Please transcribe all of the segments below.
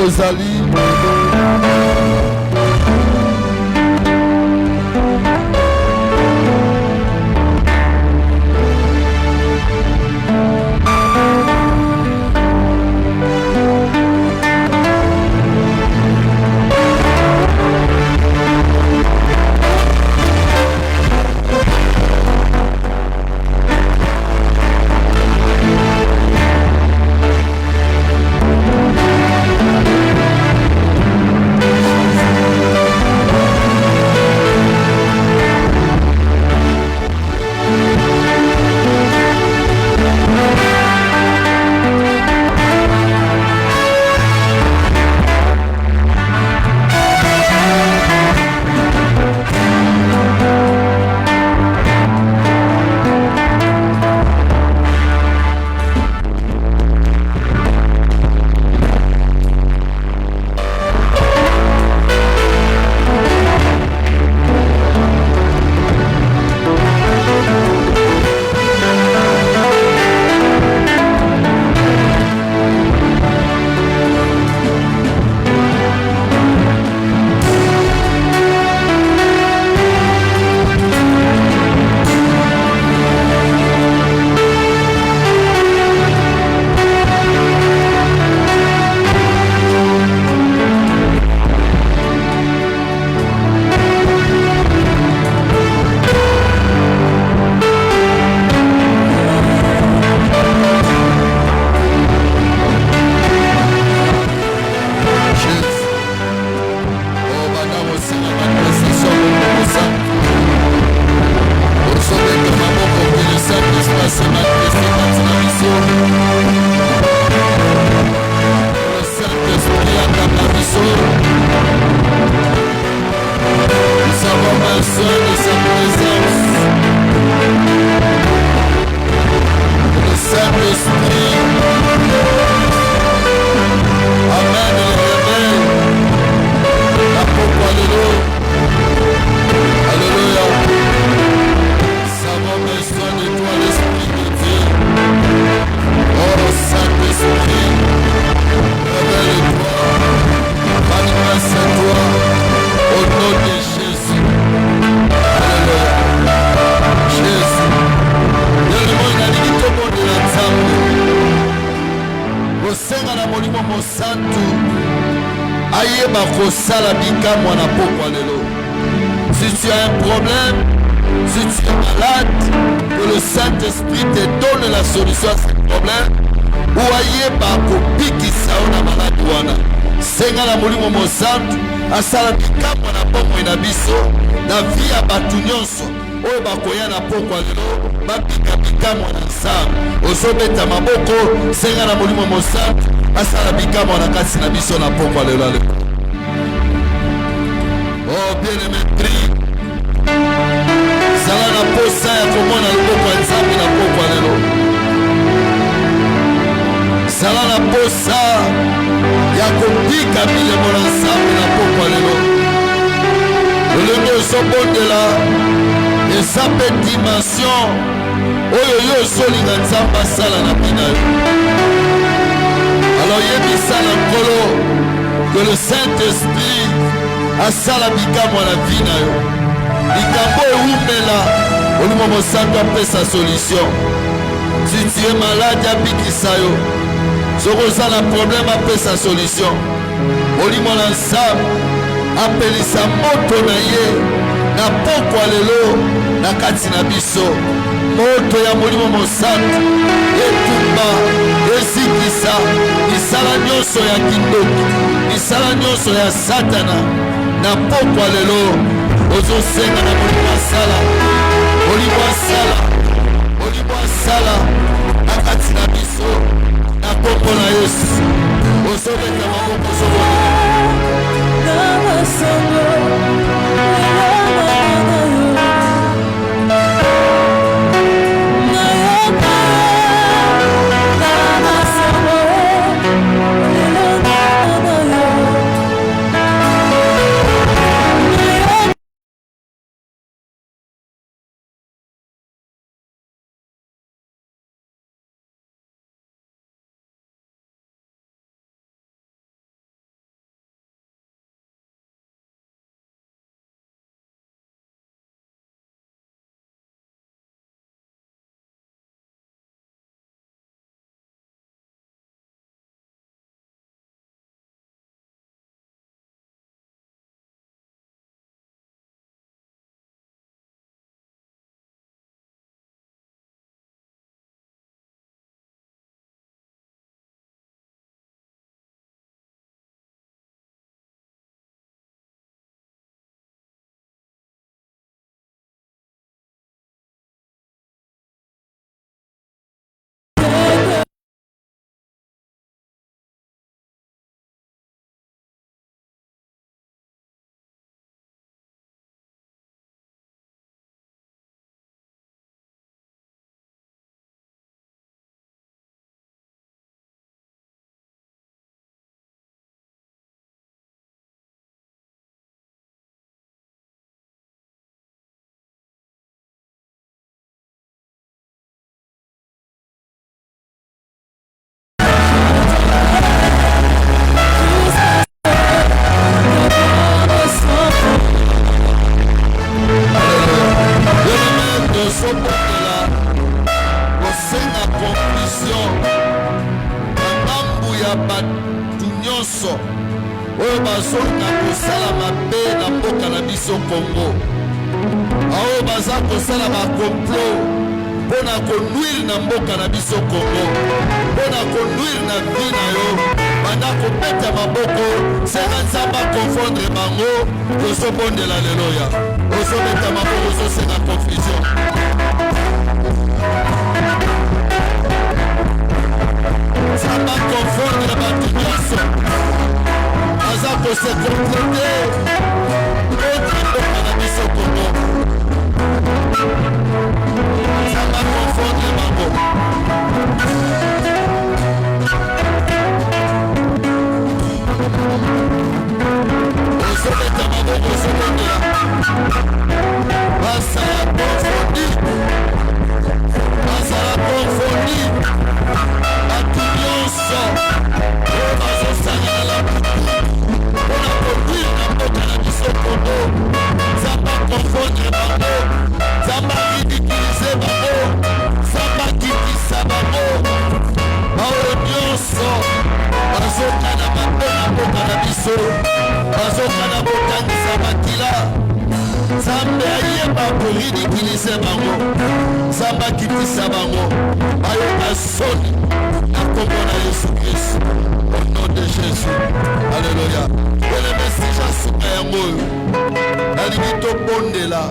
ozali si tu as un problème, si tu es malade, que le Saint-Esprit te donne la solution à ce problème. Ou aye ba kopiki saona malade wana. Senga na molimo mosantu asala bikamwa na pokwa na biso na vie ya batu nyonso oyo bakoya na pokwa lelo babika bikamwa na nzambe. Ozobeta maboko senga na molimo mosantu asala bikamwa na kasi na biso na pokwa lelo. Oh bien-aimé, prie. Zala na posa ya komona loboko ya nzambe na pokwa lelo. Zala na posa ya kobika milemo na nzambe na pokwa lelo. Lolenge ozobondela eza mpe dimension oyo yo ozolinga nzambe asala na bina yo. Alors yebisa na nkolo que le Saint-Esprit asala bikamwa na vie na yo. Likambo ewumela olimo mosantu apesa solution. Si tu es malade abikisa yo. Soko oza na problème apesa solution. Olimo na nzambe apelisa moto na ye na pokwa lelo na kati na biso. Moto ya molimo mosantu etumba ezikisa misala nyonso ya kindoki, misala nyonso ya satana na pokwa lelo. Ozosenga na molimo asala, molimo asala, molimo asala na kati na biso na pokwa na Yesu. Ozobeta maboko nyonso oyo bazonga kosala mabe na mboka na biso Congo, oyo baza kosala bakomplot mpona konuire na mboka na biso Congo, mpona konuire na vi na yo, banda kobeta maboko senga nzambe akonfondre bango. Tozobondela lelo ya ozobeta maboko ozosenga confusion. Nzambe akonfondre bato nyonso aza kose komplete otre mboka na biso Congo. Nzambe akonfondre bango. Ozobeta maboko ozobondela basala konfondi, basala konfondi bato nyonso oyo bazosangana na mpona koduire na mboka na biso Congo. Nzambe akonfondre bango, Nzambe aridikilize bango, Nzambe akitisa bango. Baoyo nyonso bazokana mabe na mboka na biso, bazokana botangisa makila, Nzambe ayeba koridikilize bango, Nzambe akitisa bango, bayoka soni na kombo na Yesu Kristo. Au nom de Jésus. Alléluia. Le message a souka yango oyo nalingi tobondela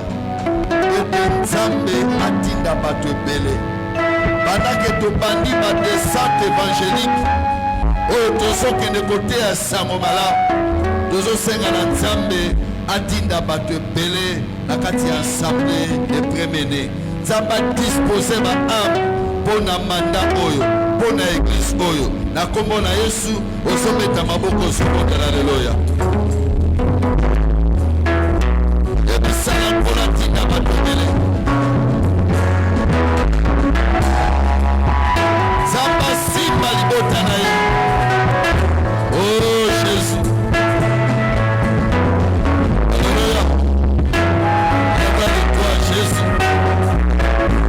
ete Nzambe atinda bato ebele bandake tobandi badescente évangélique oyo tozokende koteya sango malamu, tozosenga na Nzambe atinda bato ebele na kati ya assemblée epremene. Nzambe adispose baame mpo na manda oyo, mpo na eglise oyo, na kombo na Yesu. Ozobeta maboko ozobondela lelo ya ebisala mpona tinda bato ebele. Nzambe asimba libota na ye. Oh Jésus, alléluia. Yaba de toi Jésus,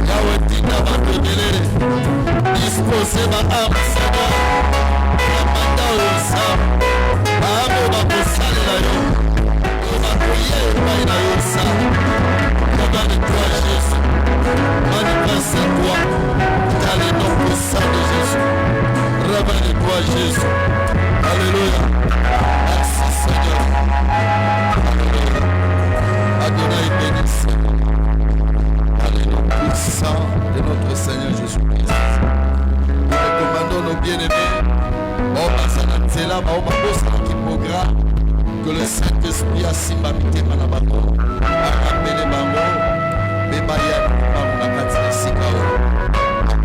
Yahweh tinda bato ebele, dispose baame Seigneur na manda oyo Nzambe, baame oyo bakosalela yo, oyo bakoya epai na yo Nzambe. Yaba de toi Jésus, manifeste-toi dans le nom puissant de Jésus. Révèle-toi Jésus. Alléluia. Merci Seigneur. Alléluia. Adonai béni Seigneur. Alléluia. Puissant de notre Seigneur Jésus-Christ. Nous recommandons nos bien-aimés. Oh Bazana Nzela, oh Babosana qui programme que le Saint-Esprit a simba mitema na bango. Arambele bango. Bebaya na kati ya sika oyo.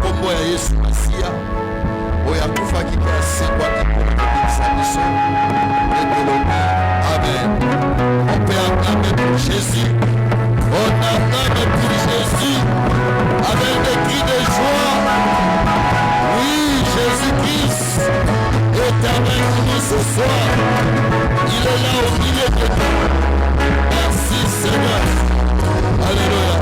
Kombo ya Yesu Masia oyo akufaki mpe asekwaki mpona kobikisa biso etolobi amen. On peut acclamer pour Jésus, on acclame pour Jésus avec des cris de joie. Oui, Jésus-Christ est avec nous ce soir, il est là au milieu de nous. Merci Seigneur. Alléluia.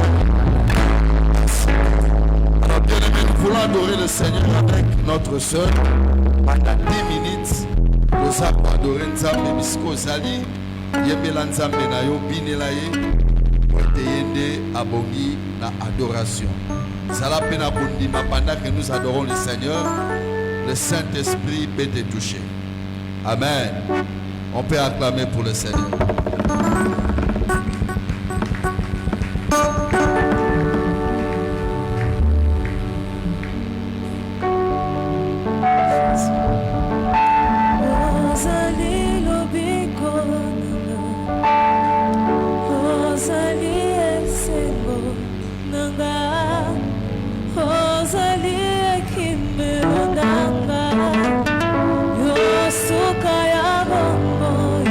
Alors bien aimé, nous voulons adorer le Seigneur avec notre sœur pendant 10 minutes. Nous allons adorer Nzambe bisiko zali yembela Nzambe na yo binela ye ote yende abongi na adoration. Zala pena bondima pendant que nous adorons le Seigneur, le Saint-Esprit peut te toucher. Amen. On peut acclamer pour le Seigneur. Yo suka ya bongo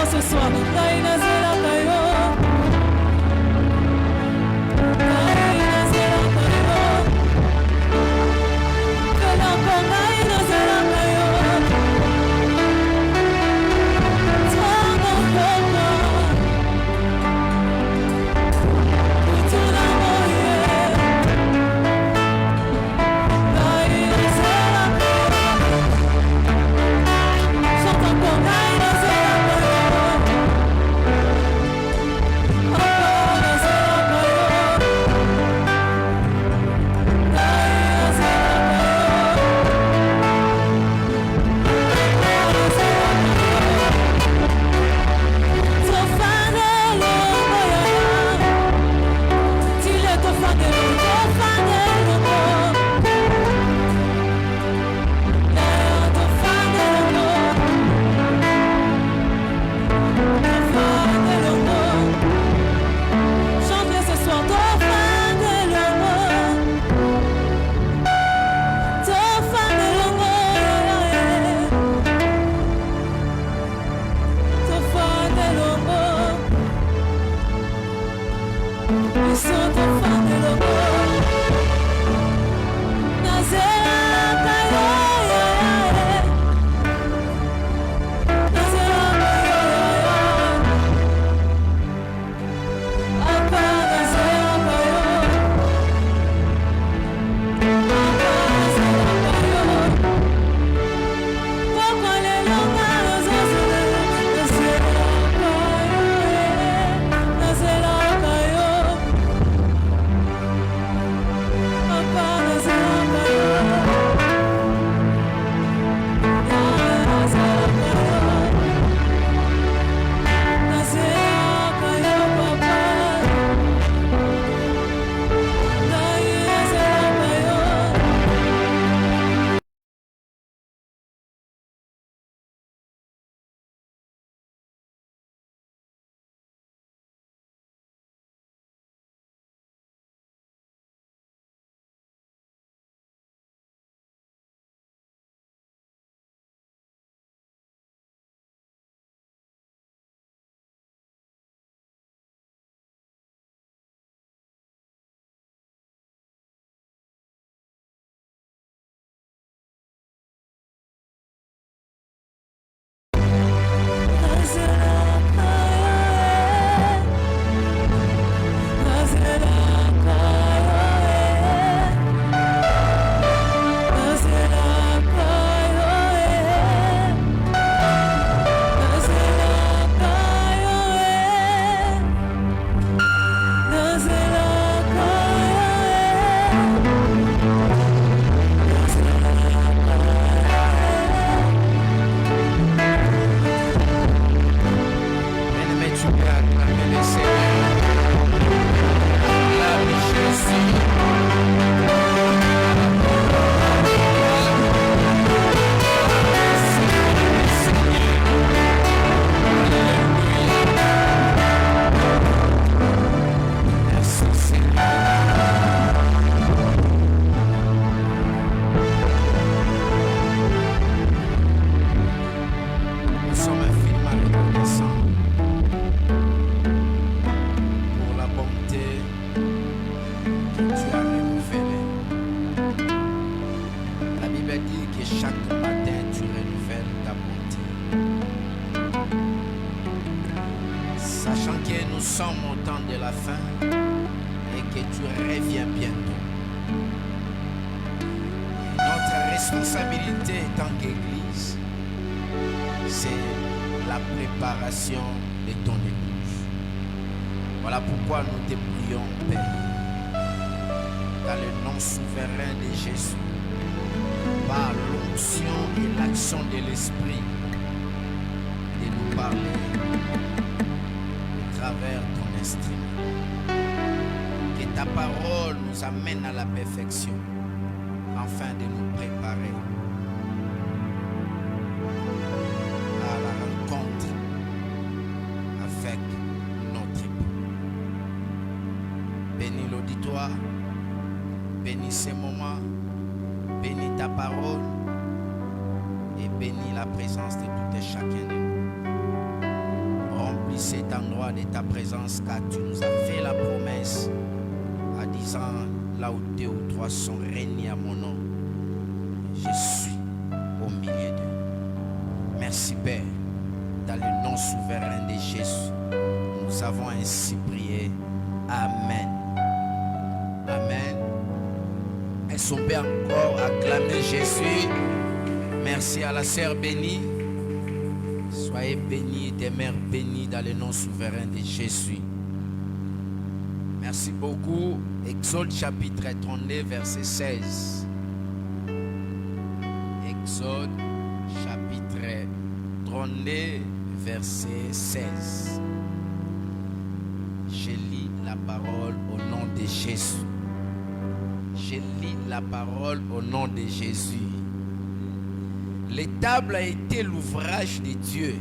ce soir. et bénis la présence de tout et chacun de nous. bénis cet endroit de ta présence, car tu nous as fait la promesse en disant, là où 2 ou 3 sont réunis à mon nom, je suis au milieu d'eux. Merci Père, dans le nom souverain de Jésus, nous avons ainsi prié. Amen. Amen. Est-ce qu'on peut encore acclamer Jésus? Merci à la sœur bénie. Soyez bénis et demeurez bénis dans le nom souverain de Jésus. Merci beaucoup. Exode chapitre 32, verset 16. Exode chapitre 32, verset 16. Je lis la parole au nom de Jésus. Je lis la parole au nom de Jésus. Les tables a été l'ouvrage de Dieu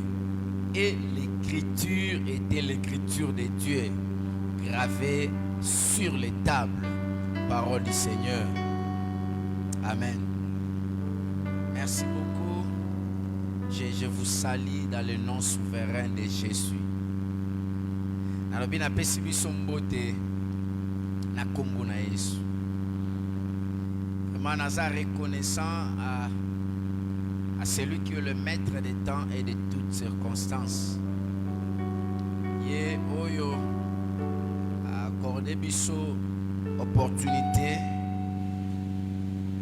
et l'écriture était l'écriture de Dieu gravée sur les tables. Parole du Seigneur. Amen. Merci beaucoup. Je vous salue dans le nom souverain de Jésus. Nalobi na pesi biso mbote na kombo na Yesu. Vraiment naza reconnaissant à celui qui est le maître des temps et de toutes circonstances. Ye oyo accordé biso opportunité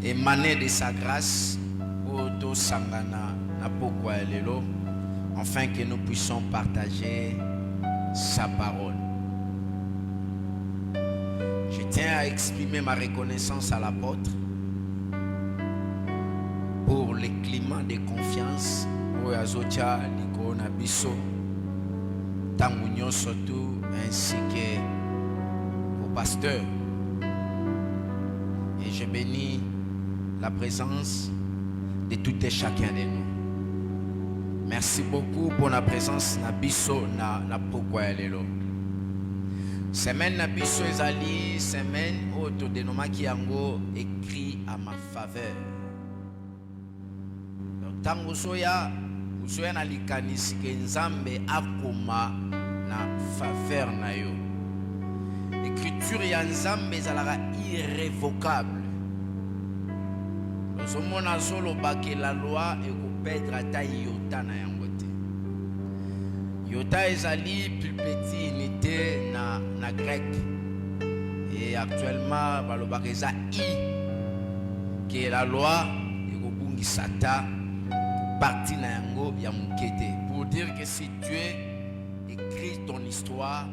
émanée de sa grâce pour to sangana na pokwa lelo, afin que nous puissions partager sa parole. Je tiens à exprimer ma reconnaissance à l'apôtre pour le climat de confiance pour Azotia Liko Nabiso Tangunyo Soto ainsi que au pasteur. Et je bénis la présence de tout et chacun de nous. Merci beaucoup pour la présence Nabiso na pourquoi lelo. Semaine Nabiso ezali semaine auto dénommé Kiango écrit à ma faveur. Tango soya na likanisi ke nzambe akoma na faveur na yo. Écriture ya nzambe ezalaka irrévocable. Lozomona solo bake la loi ekopedra ata yota na yango te. Yota ezali plus petit unité na grec. Et actuellement balobaka eza i que la loi ekobungisa ta partie na yango ya mukete, pour dire que si Dieu écrit ton histoire,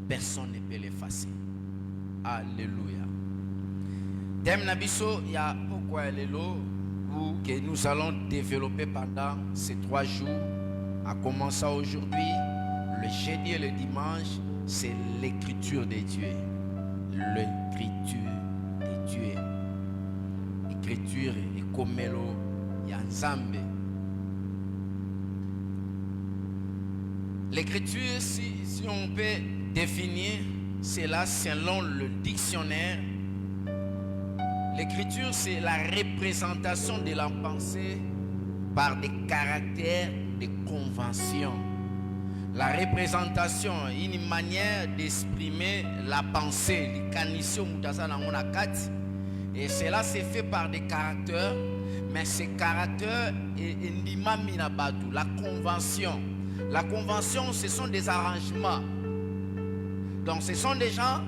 personne ne peut l'effacer. Alléluia. Thème nabiso ya pourquoi lelo que nous allons développer pendant ces 3 jours, à commencer aujourd'hui, le jeudi et le dimanche, c'est l'écriture de Dieu. L'écriture de Dieu. L'écriture est comme ya nzambe. L'écriture, si on peut définir cela selon le dictionnaire, l'écriture c'est la représentation de la pensée par des caractères de convention. La représentation, une manière d'exprimer la pensée, et cela c'est fait par des caractères, mais ces caractères, la convention. La convention, ce sont des arrangements. Donc, ce sont des gens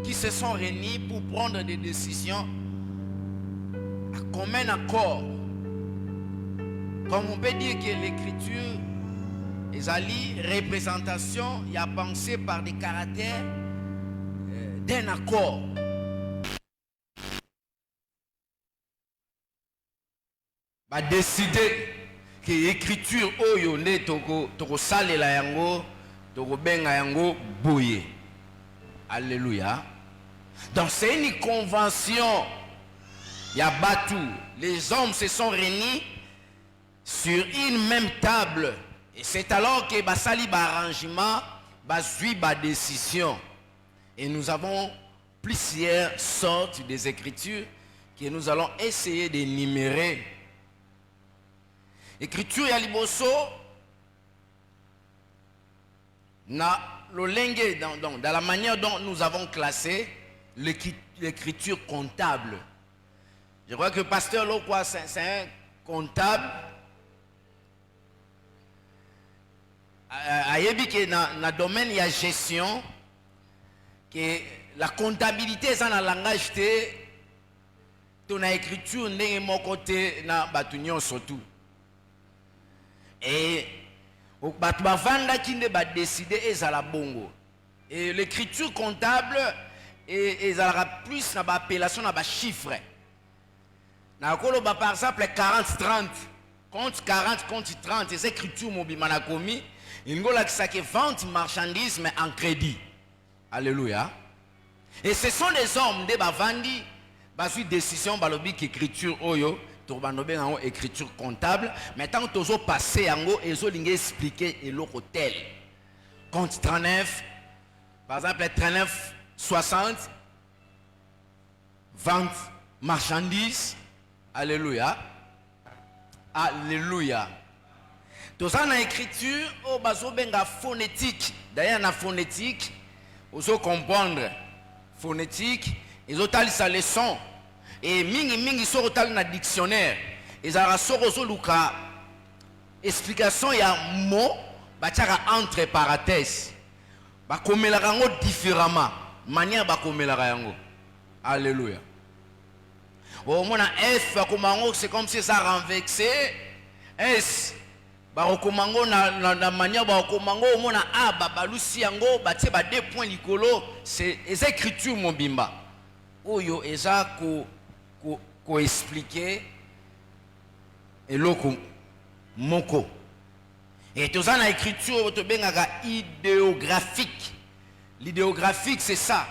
qui se sont réunis pour prendre des décisions à commun accord. Comme on peut dire que l'écriture est une représentation, il y a pensé par des caractères d'un accord. Va décider que l'écriture oyo ne toko salela yango toko benga yango boye. Alléluia. Donc c'est une convention. Il y a battu. Les hommes se sont réunis sur une même table. Et c'est alors que basali ba arrangement, basui ba décision. Et nous avons plusieurs sortes des écritures que nous allons essayer d'énumérer. Écriture ya liboso dans la manière dont nous avons classé l'écriture comptable. Je crois que le pasteur Lokwa, c'est un comptable. Dans le domaine de la gestion, que la comptabilité est dans le langage de ton écriture, n'est mon côté na batunyon surtout. Et bavanda qui ne va décider est à la bongo. Et l'écriture comptable est plus na appellation na chiffre. Na koloba par exemple 40-30, compte 40, compte 30, c'est écriture mobimana komi. Il y a qui vente marchandises mais en crédit. Alléluia. Et ce sont des hommes de bavandi, basu décision balobi qui écriture oyo, torbanobe en écriture comptable, mais tant que tozo passé yango ezo linge expliquer et l'hôtel. Compte 39, par exemple 39 60 vente marchandises. Alléluia. Alléluia. Tout ça dans l'écriture, au baso benga phonétique. D'ailleurs, dans la phonétique, vous comprendre phonétique, ils ont tali sa leçon. Et mingi sont dans le dictionnaire. Ils ont reçu luka explication ya mot, bachara entre parenthèses. Ba komela rango différemment, manière ba komela rango. Alléluia. Au moins F c'est comme si ça renversé. S barokomango na manière barokomango au moins A balusi yango batie ba 2 points likolo, c'est les écritures mon bimba. Oyo eza ko expliquer eloko moko. Et tout ça dans l'écriture to bengaka idéographique. L'idéographique c'est ça.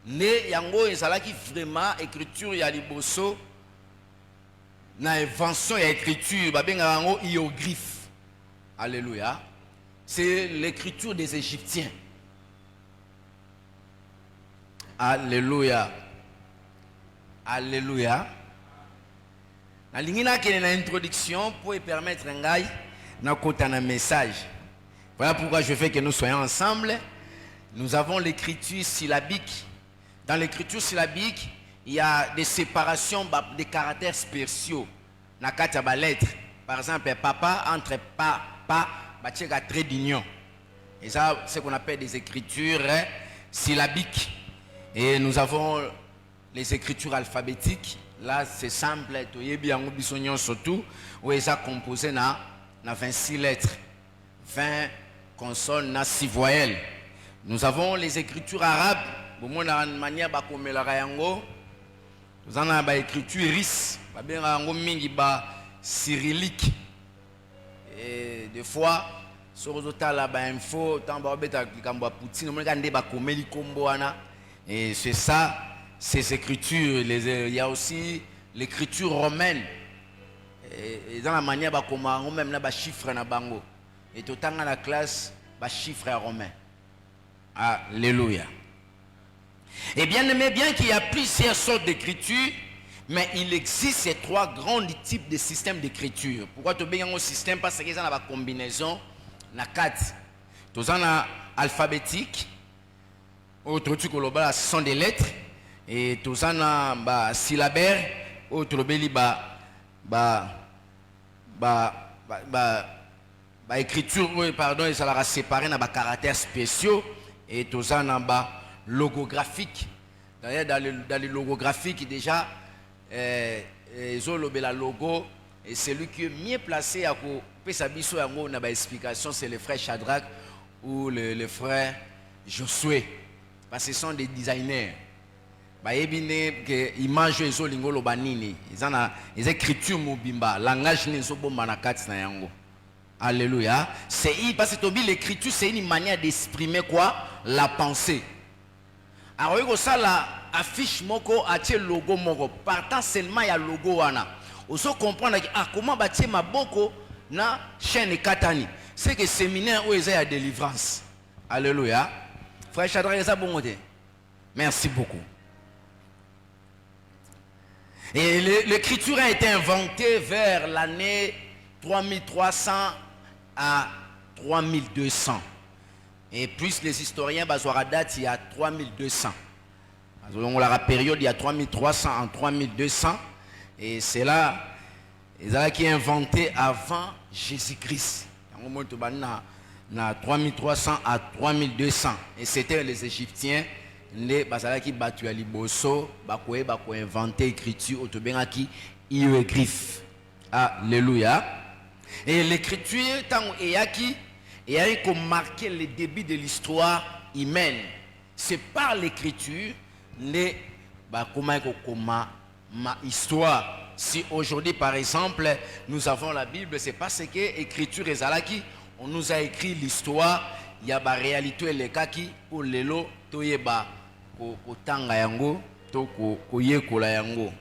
Ne yango ezalaki vraiment écriture ya liboso na invention ya écriture babenga yango hiéroglyphe. Alléluia. C'est l'écriture des Égyptiens. Alléluia. Alléluia. Na lingina qui est une introduction pour permettre ngai na kota na message. Voilà pourquoi je fais que nous soyons ensemble. Nous avons l'écriture syllabique. Dans l'écriture syllabique, il y a des séparations des caractères spéciaux. Na kata ba lettre. Par exemple, papa entre pa bachega trait d'union. Et ça, c'est ce qu'on appelle des écritures syllabiques. Et nous avons les écritures alphabétiques. Là, c'est simple. Toyebi yango bisonyon surtout. Où ils sont composés na 26 lettres. 20 consonnes na 6 voyelles. Nous avons les écritures arabes. Bon, na manière ba komela yango. Nous avons ba écriture iris. Ba ben yango mingi ba cyrillique. Et des fois sur la ba info tant ba beta kamba poutine mo ngande ba komeli kombo wana. Et c'est ça, ces écritures. Il y a aussi l'écriture romaine. Et dans la manière ba koma même na ba chiffre na bango. Et tout dans la classe ba chiffre romain. Alléluia. Et bien aimé, bien qu'il y a plusieurs sortes d'écriture, mais il existe ces 3 grands types de systèmes d'écriture. Pourquoi tu as un système? Parce que ça a une combinaison, na 4. Tout ça alphabétique, autre truc ce sont des lettres, et tout ça a syllabaire, autre écriture, pardon, et ça l'a séparé dans des caractères spéciaux, et tout ça logographique. D'ailleurs, dans les logographiques, déjà, la logo, et celui qui est mieux placé à une explication, c'est le frère Shadrach ou le frère Josué. Parce que ce sont des designers. Ils mangent les lingolo banini. Ils ont des écritures mobimba. Langage n'est pas bon manakats na yango. Alléluia. C'est parce que l'écriture, c'est une manière d'exprimer quoi? La pensée. Alors, ça la affiche moko atie logo moko. Partant seulement il y a logo wana. Oso comprendre comment bâtir ma boko na chaîne katani. C'est que séminaire où il y a délivrance. Alléluia. Frère Shadrach, ça bon côté. Merci beaucoup. Et l'écriture a été inventée vers l'année 3300 à 3200. Et plus les historiens, à date, il y a 3200. On a la période, il y a 3300 en 3200. Et c'est là, qui est inventé avant Jésus-Christ. On monte na 3300 à 3200. Et c'était les Égyptiens, les qui battu à Liboso, qui inventé l'écriture, qui hiéroglyphe. Alléluia. Et l'écriture, tant et a marqué le début de l'histoire humaine. C'est par l'écriture ma histoire. Si aujourd'hui par exemple nous avons la Bible, c'est parce que l'écriture est là qui on nous a écrit l'histoire. Il y a la réalité les cas qui pour lelo toyeba ko tanga yango to ko yekola yango.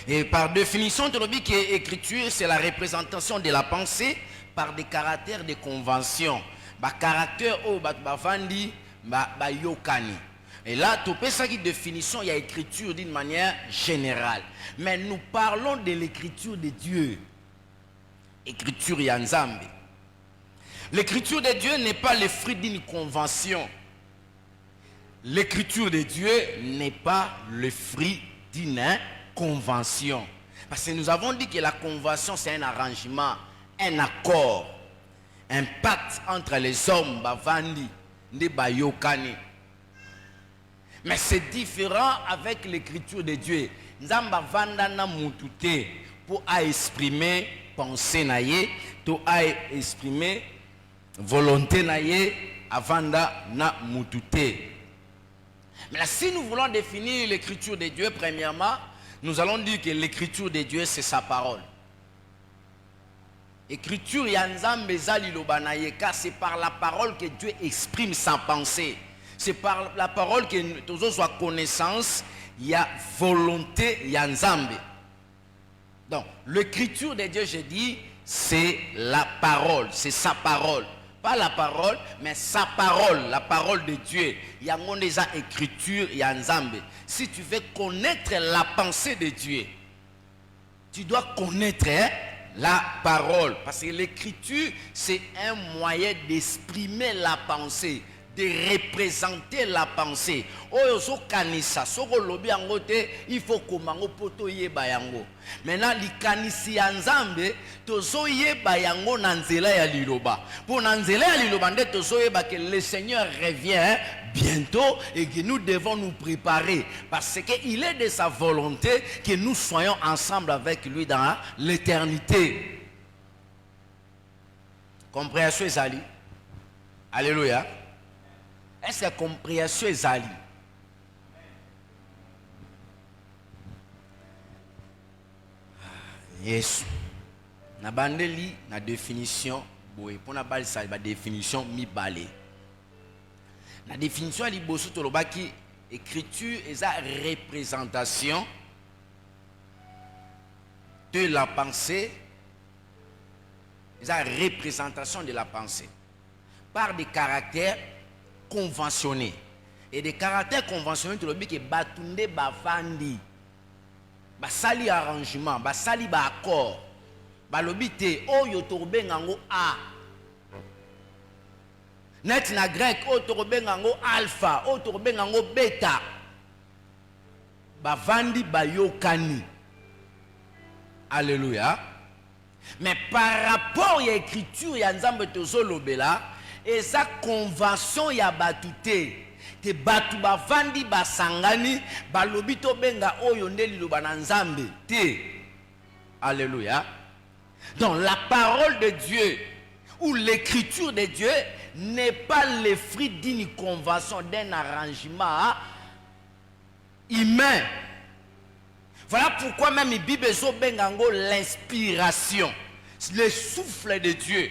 Et par définition, l'écriture, c'est la représentation de la pensée par des caractères de convention. Caractère au bavandi, yokani. Et là, tout ça qui définition, il y a écriture d'une manière générale. Mais nous parlons de l'écriture de Dieu. Écriture yanzambe. L'écriture de Dieu n'est pas le fruit d'une convention. L'écriture de Dieu n'est pas le fruit d'une convention. Parce que nous avons dit que la convention, c'est un arrangement, un accord, un pacte entre les hommes, bavandi, ne bayokani. Mais c'est différent avec l'écriture de Dieu. Nzamba vanda na mutute pour exprimer pensée naye, pour exprimer volonté naye, avanda na mutute. Mais là, si nous voulons définir l'écriture de Dieu, premièrement, nous allons dire que l'écriture de Dieu, c'est sa parole. Écriture yanzambe zali lobanayeka, c'est par la parole que Dieu exprime sa pensée. C'est par la parole que nous avons connaissance, il y a volonté yanzambe. Donc, l'écriture de Dieu, je dis, c'est la parole, c'est sa parole. Pas la parole, mais sa parole, la parole de Dieu. Il y a mon écriture yanzambe. Si tu veux connaître la pensée de Dieu, tu dois connaître la parole. Parce que l'écriture, c'est un moyen d'exprimer la pensée, de représenter la pensée. Il faut que poto yeba yango. Maintenant, li kanisi yanzambe tozo yeba yango nanzela ya liloba. Pour nanzela ya liloba nde tozo yeba que le Seigneur revient bientôt et que nous devons nous préparer parce qu'il est de sa volonté que nous soyons ensemble avec lui dans l'éternité. Compréhension ezali. Alléluia. Est-ce que compréhension ezali? Yes. Na bandeli na définition boye pour na balisa ba définition mi balé. La définition à liboso tolobaki écriture est la représentation de la pensée, la représentation de la pensée par des caractères conventionnés. Et des caractères conventionnés tolobaki batunde bafandi. Basali arrangement, basali ba accord. Balobite oyo torbengango a. Net na grec o torbengango alpha, o torbengango beta. Bavandi bayokani. Alléluia. Mais par rapport à l'écriture ya nzambe tozolobela, et sa convention ya batute. Te batu bavandi basangani balobito benga oyo nde liloba na nzambe te. Alléluia. Donc la parole de Dieu ou l'écriture de Dieu n'est pas le fruit d'une convention, d'un arrangement humain. Voilà pourquoi même la Bible benga l'inspiration, le souffle de Dieu.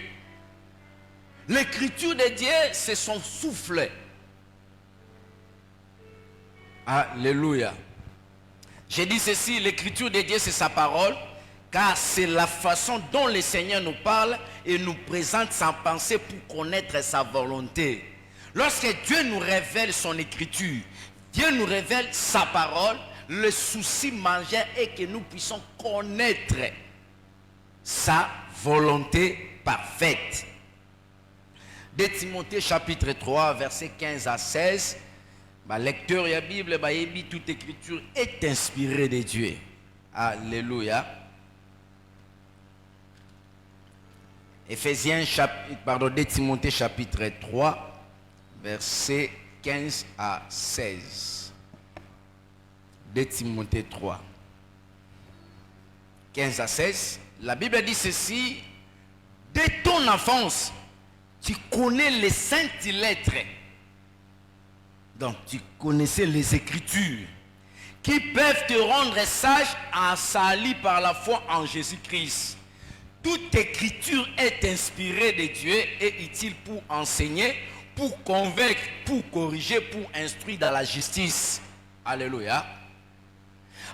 L'écriture de Dieu, c'est son souffle. Alléluia. J'ai dit ceci, l'écriture de Dieu c'est sa parole, car c'est la façon dont le Seigneur nous parle et nous présente sa pensée pour connaître sa volonté. Lorsque Dieu nous révèle son écriture, Dieu nous révèle sa parole, le souci majeur est que nous puissions connaître sa volonté parfaite. De Timothée chapitre 3, versets 15 à 16. Bah, lecteur de la Bible, bah, toute écriture est inspirée de Dieu. Alléluia. De Timothée chapitre 3, versets 15 à 16. De Timothée 3, 15 à 16. La Bible dit ceci: dès ton enfance, tu connais les saintes lettres. Donc, tu connaissais les Écritures qui peuvent te rendre sage en salut par la foi en Jésus-Christ. Toute Écriture est inspirée de Dieu et utile pour enseigner, pour convaincre, pour corriger, pour instruire dans la justice. Alléluia.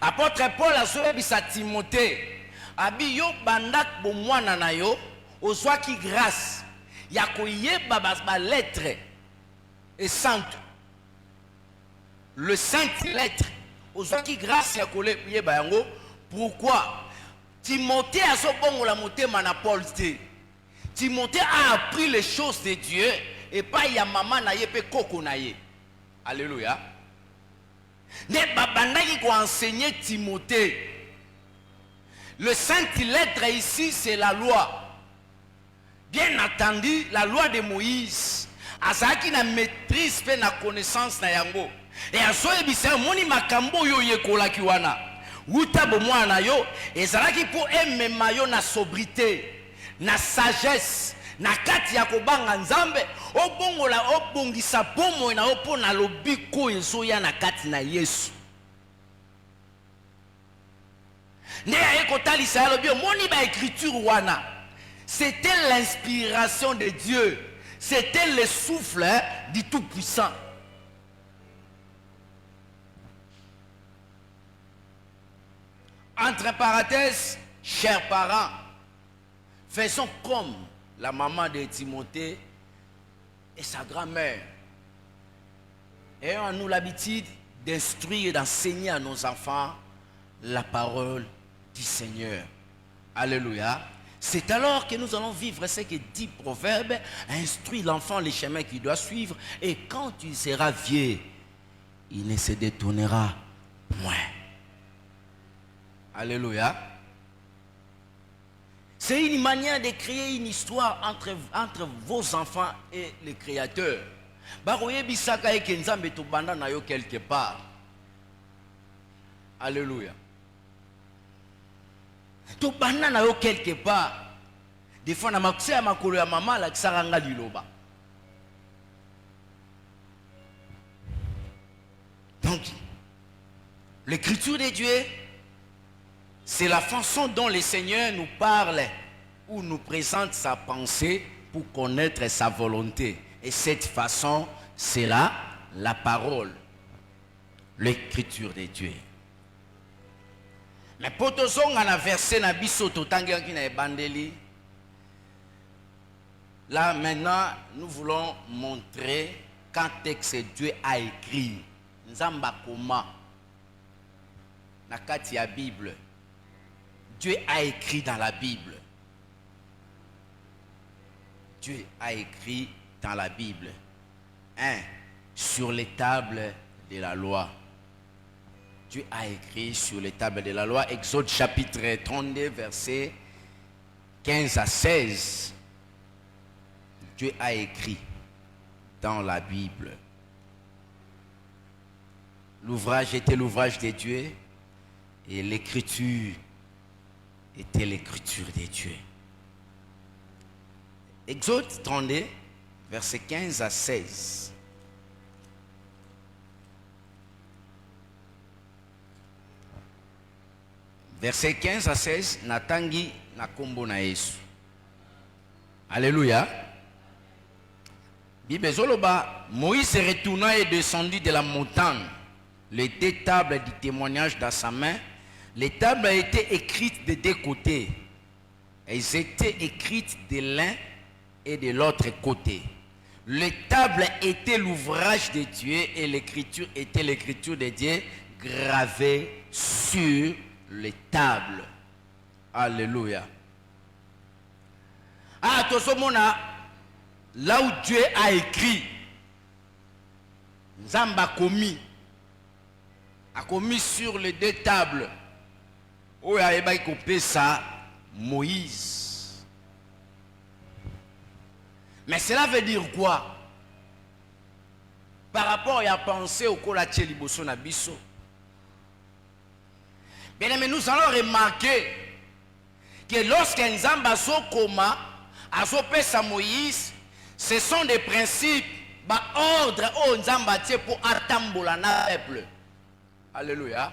Apôtre Paul a sauvé sa Timothée. Abi yo bandak bo mwana na yo ozwa ki grâce ya koyeba ba lettre et sainte. Le sainte lettre ozwa ki grâce ya koyeba yango. Pourquoi? Timothée a so bongo la motema na Paul te. Timothée a appris les choses de Dieu et pas ya maman na ye pe koko na ye. Alléluia. Ne babandaki ko enseigner Timothée. Le sainte lettre ici, c'est la loi. Bien entendu, la loi de Moïse. Azaki na maîtrise pe na connaissance na yango. Et aso ebisa moni makambo yo yekola kiwana. Wuta bo mwana yo ezalaki pour emema yo na sobriété, na sagesse, na kati ya kobanga nzambe, obongola obongisa bomo na opo na lobiko ezoya na kati na Yesu. C'était l'inspiration de Dieu. C'était le souffle du Tout-Puissant. Entre parenthèses, chers parents, faisons comme la maman de Timothée et sa grand-mère. Ayons nous l'habitude d'instruire et d'enseigner à nos enfants la parole du Seigneur. Alléluia. C'est alors que nous allons vivre ce que dit Proverbe: instruis l'enfant les chemins qu'il doit suivre, et quand il sera vieux, il ne se détournera point. Alléluia. C'est une manière de créer une histoire entre vos enfants et le Créateur. Quelque part. Alléluia. To banana yo quelque part. Des fois na makuse makolo ya mama la kisaranga liloba. Donc l'écriture de Dieu, c'est la façon dont le Seigneur nous parle ou nous présente sa pensée pour connaître sa volonté. Et cette façon, c'est là la parole, l'écriture de Dieu. Mais pour tous on a versé na biso totangi qui na bandeli. Là maintenant, nous voulons montrer quand texte Dieu a écrit. Nzamba koma na kati ya Bible. Dieu a écrit dans la Bible. Dieu a écrit dans la Bible. 1. Sur les tables de la loi. Dieu a écrit sur les tables de la loi. Exode chapitre 32, versets 15 à 16. Dieu a écrit dans la Bible. L'ouvrage était l'ouvrage de Dieu et l'écriture était l'écriture de Dieu. Exode 32, versets 15 à 16. Verset 15 à 16, Natangi Nakombo na Yesu. Alléluia. Bible Zoloba, Moïse retourna et descendu de la montagne. Les deux tables du témoignage dans sa main. Les tables étaient écrites de deux côtés. Elles étaient écrites de l'un et de l'autre côté. Les tables étaient l'ouvrage de Dieu et l'écriture était l'écriture de Dieu gravée sur les tables. Alléluia. Ah, tosomona là où Dieu a écrit, Nzamba a commis sur les 2 tables où il a coupé ça Moïse. Mais cela veut dire quoi? Par rapport à penser au Kolache Liboso Nabiso. Bien aimé, nous allons remarquer que lorsque Nzamba so koma, a so pesa Moïse, ce sont des principes, ordre au Nzamba pour atambola na peuple. Alléluia.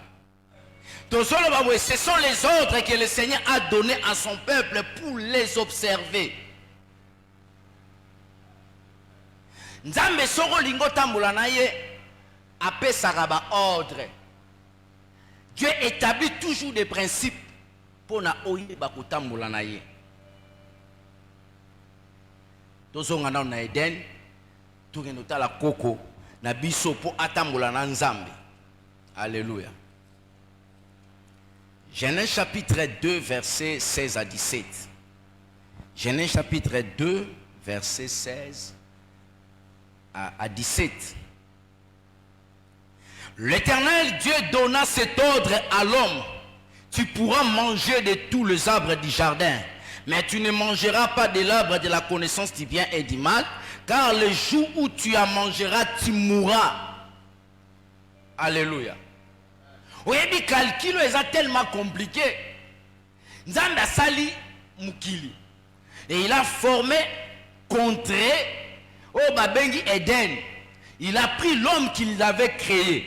Ce sont les ordres que le Seigneur a donnés à son peuple pour les observer. Nzambe soko lingo tambola na ye apesaka ba ordre. Dieu établit toujours des principes pour na oye ba kotambola na ye. Tozonga na Eden, tukendo tala koko na biso po atambola na Nzambe. Alléluia. Genèse chapitre 2 verset 16 à 17. Genèse chapitre 2 verset 16 à 17. L'Éternel Dieu donna cet ordre à l'homme: tu pourras manger de tous les arbres du jardin, mais tu ne mangeras pas de l'arbre de la connaissance du bien et du mal, car le jour où tu en mangeras, tu mourras. Alléluia. Oui, mais calcul est tellement compliqué. Nzamba sali mukili. Et il a formé contrée au Babengi Eden. Il a pris l'homme qu'il avait créé,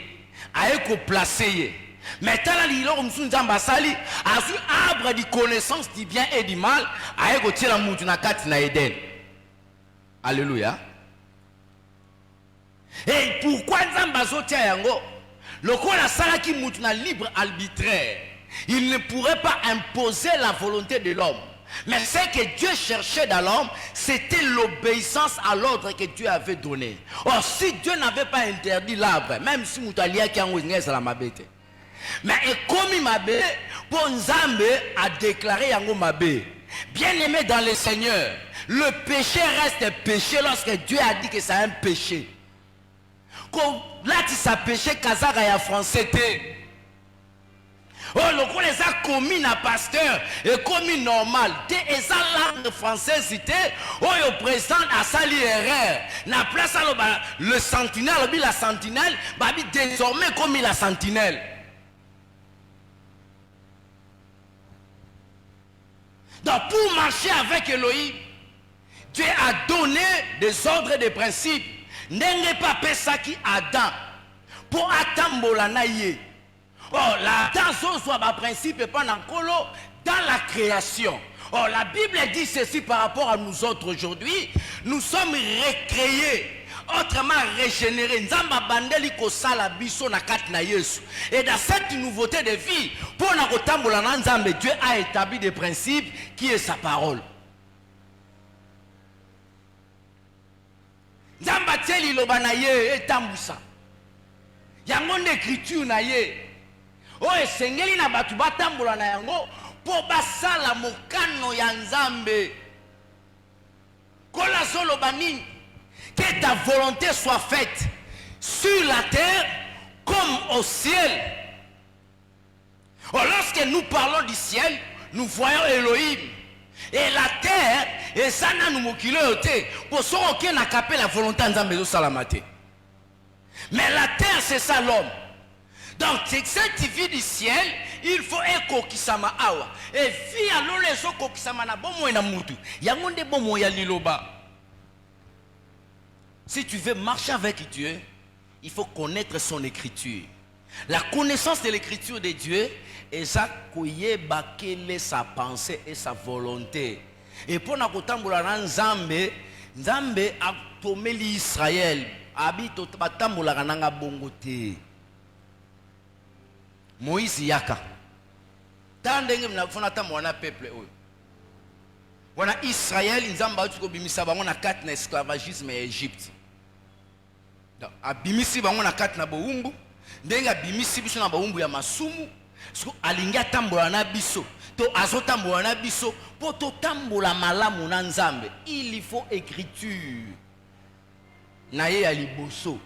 a placé. Maintenant, il a Nzamba sali a su arbre de connaissance du bien et du mal, a tiré la moutuna na Eden. Alléluia. Et pourquoi Nzamba sotia yango? Le corps a salaki moutuna libre arbitraire. Il ne pourrait pas imposer la volonté de l'homme. Mais ce que Dieu cherchait dans l'homme, c'était l'obéissance à l'ordre que Dieu avait donné. Or, si Dieu n'avait pas interdit l'arbre, même si moutalia qui a ouingé la mabete, mais comme il m'a pour Nzambe a déclaré yango mabé. Bien aimé dans le Seigneur, le péché reste péché lorsque Dieu a dit que c'est un péché. Là, tu s'as péché, Kazaka et français. Oh, le coup les a commis na pasteur et commis normal. Et ça langue française cité. Oh, le président a sali erreur. Na place le sentinelle, la sentinelle, babi désormais commis la sentinelle. Donc pour marcher avec Elohim, Dieu a donné des ordres et des principes. N'est pas ça qui Adam pour atambola na ye. Oh, la danse soit un principe pendant dans la création. Oh, la Bible dit ceci par rapport à nous autres aujourd'hui. Nous sommes recréés, autrement régénérés. Nzamba bandeli ko sala biso na kat na Yesu. Et dans cette nouveauté de vie, pour na kotambola na Nzambe, Dieu a établi des principes qui est sa parole. Nzamba teli loba na ye etambusa. Yango n'écriture na ye. Oh, esengeli na batu batambola na yango po basala mokano ya Nzambe. Kola solo banini, que ta volonté soit faite sur la terre comme au ciel. Oh, lorsque nous parlons du ciel, nous voyons Elohim. Et la terre, et ça n'a nous mokile ote, pour ceux qui n'a capé la volonté de Nzambe zo salamate. Mais la terre, c'est ça l'homme. Donc, cette vie du ciel, il faut éco qui sama awa. Et via l'ole soko qui sama na bomo na mutu. Yangonde bomo ya liloba. Si tu veux marcher avec Dieu, il faut connaître son écriture. La connaissance de l'écriture de Dieu est ça koye bakele sa pensée et sa volonté. Et pour na kotambola na Nzambe, Nzambe a tomeli Israël. Habito batambola kananga bongo te. Moïse yaka. Tandenge mnafuna tamwana peuple oyo. Wana Israël Nzamba tuko bimisa bango na kat na esclavagisme ya Egypte. Donc abimisi bango na kat na boumbu, ndenga bimisi biso na boumbu ya masumu, Parce que alingi atambola na biso, to azotambola na biso, pour to tambola malamu na nzambe, il faut écriture. Naye aliboso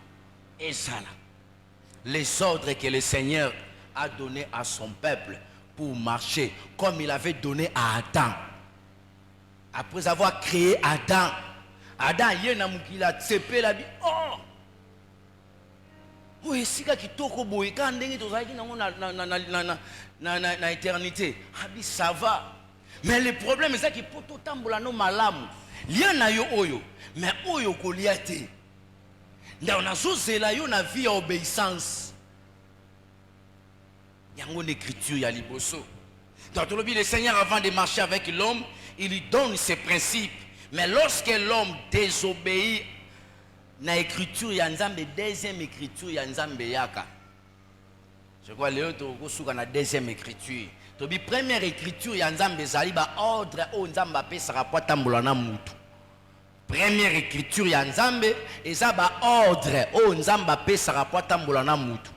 et ça là. Les ordres que le Seigneur a donné à son peuple pour marcher comme il avait donné à Adam. Après avoir créé Adam, Adam yenamukila tsepe la bi oh. Oui, si qui toko boy quand ndenge tozaki na éternité. Abi ça va. Mais le problème c'est que poto tambola no malamu. Lien na yo oyo, mais oyo koliate. Nda na zozela yo na vie à obéissance. Yango l'écriture ya liboso. Dans le Seigneur avant de marcher avec l'homme, il lui donne ses principes. Mais lorsque l'homme désobéit, na écriture ya nzambe deuxième écriture ya nzambe yaka. Je crois léo to kosuka na deuxième écriture. To bi première écriture ya nzambe zali ba ordre o nzamba pesa rapport tambola na mutu. Première écriture ya nzambe eza ba ordre o nzamba pesa rapport tambola na mutu.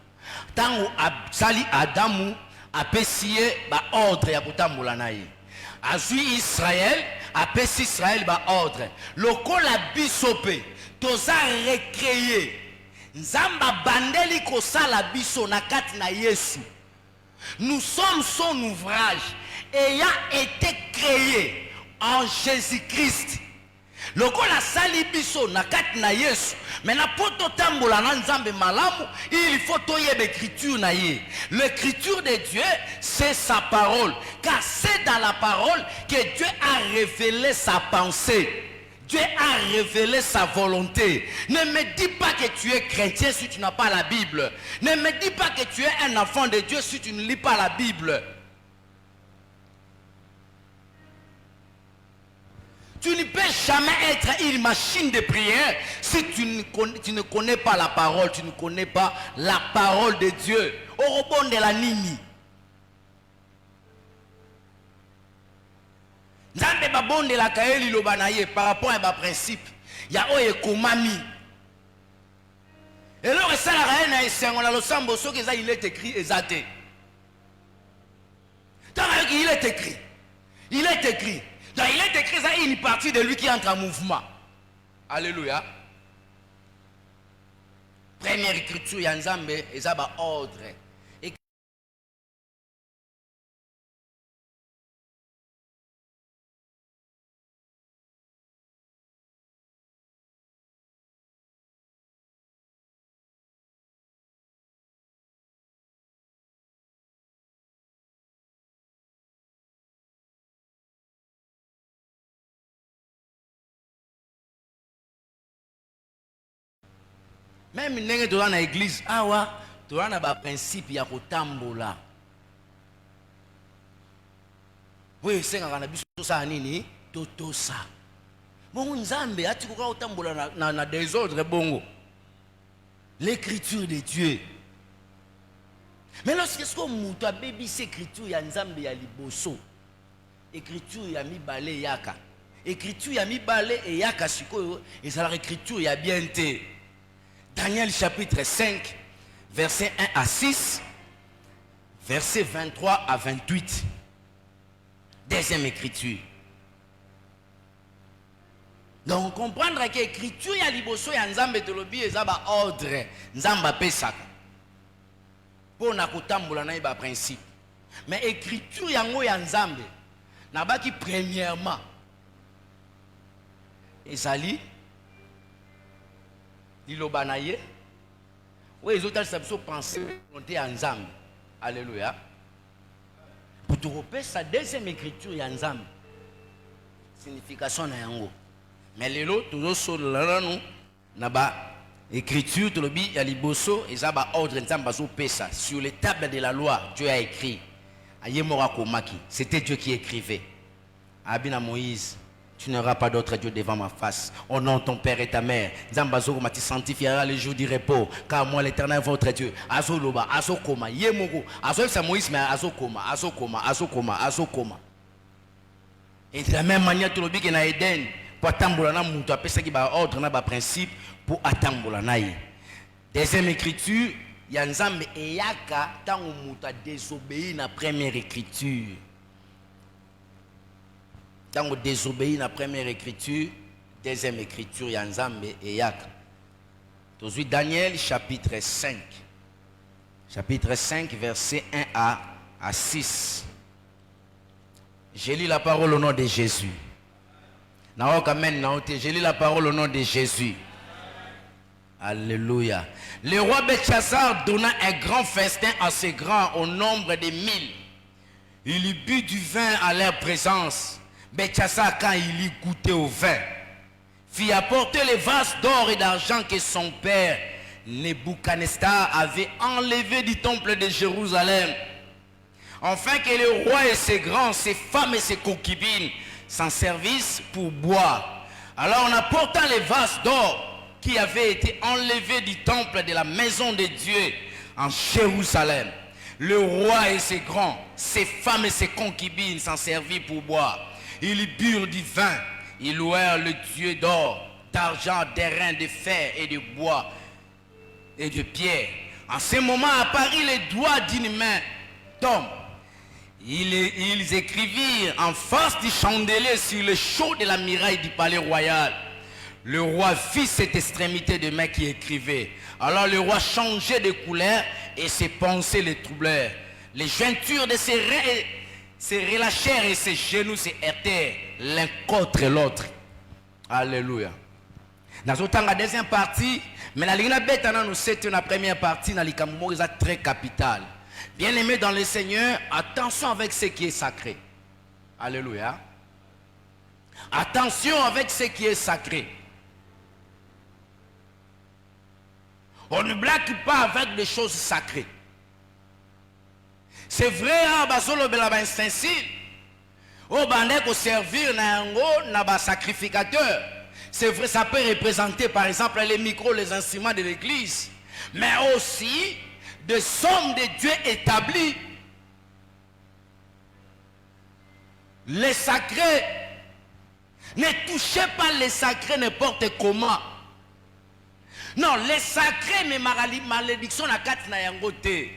Tango sali Adamu apesie ba ordre ya kutambola na ye. Azui Israël apesi Israël ba ordre. Lokola bisope toza recréé nzamba bandeli kosala biso na kati na Yesu. Nous sommes son ouvrage ayant été créé en Jésus-Christ. Lokola sali biso na kati na Yesu. Maintenant pour totambola na nzambe malamu, il faut toyeba écriture na ye. L'écriture de Dieu, c'est sa parole. Car c'est dans la parole que Dieu a révélé sa pensée. Dieu a révélé sa volonté. Ne me dis pas que tu es chrétien si tu n'as pas la Bible. Ne me dis pas que tu es un enfant de Dieu si tu ne lis pas la Bible. Tu ne peux jamais être une machine de prière si tu ne connais pas la parole, tu ne connais pas la parole de Dieu. Au rebond de la nini. Nzambe babonde la kaeli lobanaye par rapport à un principe. Il y a oye komami. Et là, ça la reine a essayé on a le sambo ce que il est écrit exacté. Tant qu'il est écrit. Il est écrit. Donc il est écrit ça une partie de lui qui entre en mouvement. Alléluia. Première écriture ya Nzambe eza ba ordre. Même ndenge toza na église awa toza na ba principe ya kotambola. Oui, sengaka na biso tosala nini? Totosa. Bongo Nzambe ati koka kotambola na désordre bongo. L'écriture de Dieu. Mais lorsque mutu abebisi écriture ya Nzambe ya liboso, écriture ya mibale yaka. Écriture ya mibale e yaka sikoyo ezala écriture ya bien te. Daniel chapitre 5, verset 1 à 6, verset 23 à 28. Deuxième écriture. Donc, comprendre que l'écriture ya liboso ya nzambe tolobi ezaba ordre, nzamba pesaka. Pour na kotambola na ba principe. Mais écriture yango ya nzambe nabaki premièrement ezali Ilobanaye. Oui, les autres savent penser volonté en Nzambe. Alléluia. Pour te repérer sa deuxième écriture ya Nzambe. Signification na yango. Mais les autres toujours sur l'ano naba écriture to lobi ya liboso ezaba ordre Nzambe bazo pesa sur les tables de la loi. Dieu a écrit. Ayemora komaki. C'était Dieu qui écrivait. Abina Moïse. Tu n'auras pas d'autre Dieu devant ma face. Au nom de ton père et ta mère. Zambazo tu sanctifieras les jours du repos. Car moi l'Éternel votre Dieu. Azoloba, azokoma, yemoko. Azo c'est Moïse mais azokoma, azokoma, azokoma, azokoma. Et de la même manière tout le monde qui na Eden pour attendre na mutu apesa ki ba ordre na ba principe pour attendre na ye. Deuxième écriture ya nzambe eyaka tango mutu désobéi na première écriture. Tango désobéi na première écriture, deuxième écriture ya nzambe eyaka. Tozui Daniel chapitre 5. Chapitre 5 verset 1 à 6. J'ai lu la parole au nom de Jésus. J'ai lu la parole au nom de Jésus. Alléluia. Le roi Belchassar donna un grand festin à ses grands au nombre de 1000. Il y but du vin à leur présence. Belchassar, quand il y goûtait au vin, fit apporter les vases d'or et d'argent que son père Nebuchadnezzar avait enlevé du temple de Jérusalem, afin que le roi et ses grands, ses femmes et ses concubines s'en servissent pour boire. Alors en apportant les vases d'or qui avaient été enlevés du temple de la maison de Dieu en Jérusalem, le roi et ses grands, ses femmes et ses concubines s'en servirent pour boire. Ils burent du vin, ils louèrent le Dieu d'or, d'argent, d'airain, de fer et de bois et de pierre. En ce moment apparut les doigts d'une main d'homme. Ils écrivirent en face du chandelier sur le chaud de la muraille du palais royal. Le roi vit cette extrémité de main qui écrivait. Alors le roi changeait de couleur et ses pensées le troublèrent. Les jointures de ses reins se relâchèrent et ses genoux se heurtèrent l'un contre l'autre. Alléluia. Dans la deuxième partie, mais la ligne nous c'est une première partie dans les très capital. Bien-aimés dans le Seigneur, attention avec ce qui est sacré. Alléluia. Attention avec ce qui est sacré. On ne blague pas avec des choses sacrées. C'est vrai, servir na sacrificateur. C'est vrai, ça peut représenter par exemple les micros, les instruments de l'église, mais aussi des hommes de Dieu établis. Les sacrés, ne touchez pas les sacrés n'importe comment. Non, les sacrés, mais malédiction na kat na yangote.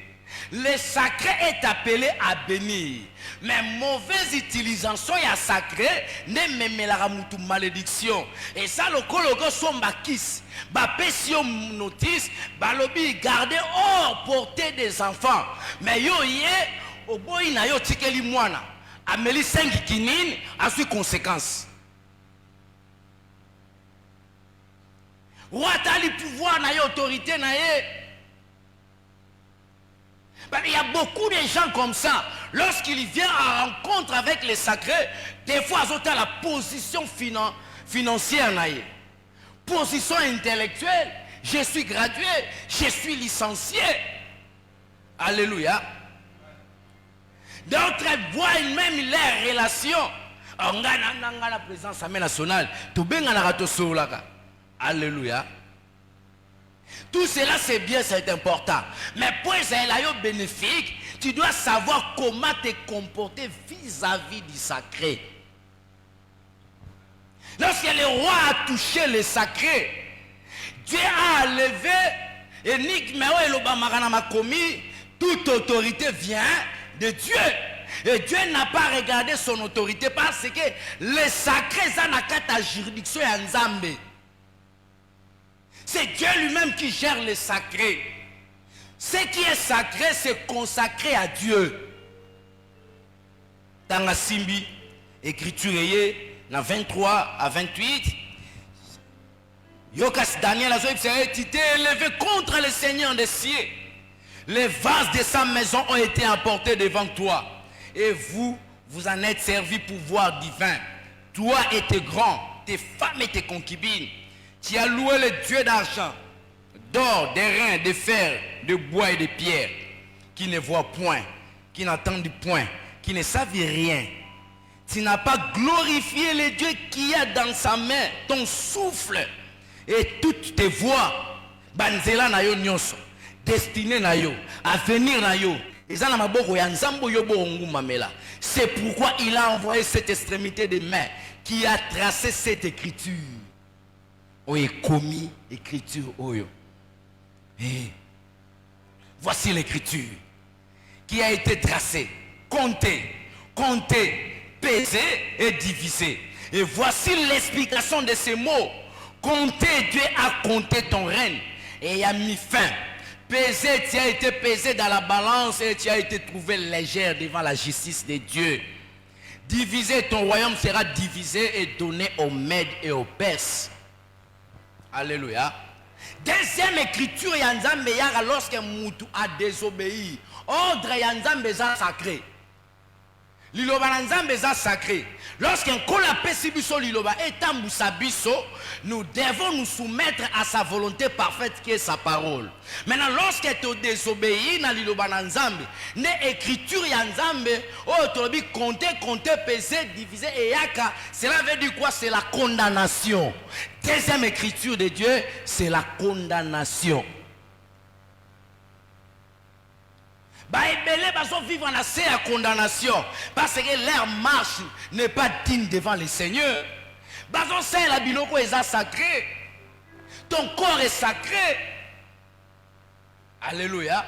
Le sacré est appelé à bénir. Mais mauvaise utilisation ya sacré ne memelaka mutu malédiction. Et ça le kologo son bakis. Ba pesio notice, balobi garder hors portée des enfants. Mais yo yé oboyi na yo tikeli mwana. Ameli 5 kinine a su conséquence. Roi tali pouvoir na yo autorité na ye. Il y a beaucoup de gens comme ça. Lorsqu'il vient en rencontre avec les sacrés, des fois ils ont la position financière, position intellectuelle. Je suis gradué, je suis licencié. Alléluia. D'autres voient même leurs relations. On a la présence nationale. Alléluia. Tout cela c'est bien, c'est important. Mais pour être bénéfique, tu dois savoir comment te comporter vis-à-vis du sacré. Lorsque le roi a touché le sacré, Dieu a levé énigme et toute autorité vient de Dieu. Et Dieu n'a pas regardé son autorité parce que le sacré ça n'a qu'à ta juridiction et Nzambe. C'est Dieu lui-même qui gère le sacré. Ce qui est sacré, c'est consacré à Dieu. Dans la Simbi, écriture dans 23 à 28, Yokas Daniel a dit, tu t'es élevé contre le Seigneur des cieux. Les vases de sa maison ont été emportés devant toi. Et vous en êtes servis pour boire du vin. Toi et tes grands, tes femmes et tes concubines. Tu as loué le Dieu d'argent, d'or, d'airain, de fer, de bois et de pierre, qui ne voient point, qui n'entendent point, qui ne savent rien. Tu n'as pas glorifié le Dieu qui a dans sa main ton souffle et toutes tes voix. Banzela na yo nyonso, destiné na yo, avenir na yo. C'est pourquoi il a envoyé cette extrémité de main qui a tracé cette écriture. Oye commis écriture oyo. Voici l'écriture qui a été tracée, comptée, pesée et divisée. Et voici l'explication de ces mots. Compter, Dieu a compté ton règne et il a mis fin. Pesé, tu as été pesé dans la balance et tu as été trouvé légère devant la justice de Dieu. Divisé, ton royaume sera divisé et donné aux Mèdes et aux Perses. Alléluia. Deuxième écriture, Yanzambe Yara, lorsque Moutou a désobéi, ordre Yanzambe est sacré. Liloba Yanzambe est sacré. Lorsqu'un kola pesibiso liloba est ambusabiso, nous devons nous soumettre à sa volonté parfaite qui est sa parole. Maintenant, lorsque tu désobéis na liloba Yanzambe, ne écriture Yanzambe, oh tu compter, peser, diviser et yaka, cela veut dire quoi? C'est la condamnation. Deuxième écriture de Dieu, c'est la condamnation. Vivre en assez à condamnation parce que leur marche n'est pas digne devant le Seigneur. La biloko est sacré. Ton corps est sacré. Alléluia.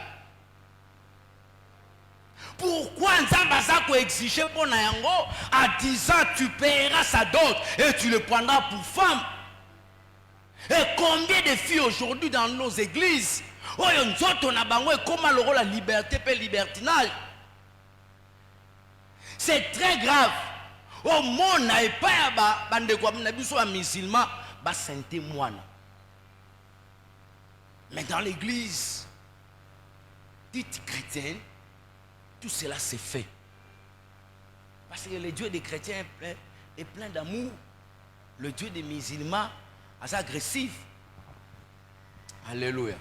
Pourquoi Nzambazako exige pour Nayango à 10 ans tu paieras sa dot et tu le prendras pour femme? Et combien de filles aujourd'hui dans nos églises? Oyo nzoto na bango ekoma loko la liberté pe libertinage. C'est très grave. Au monde na epa ya bande kwa na biso ya musulman ba sainté moine. Mais dans l'église dite chrétienne, tout cela s'est fait. Parce que le Dieu des chrétiens est plein d'amour. Le Dieu des musulmans est agressif. Alléluia.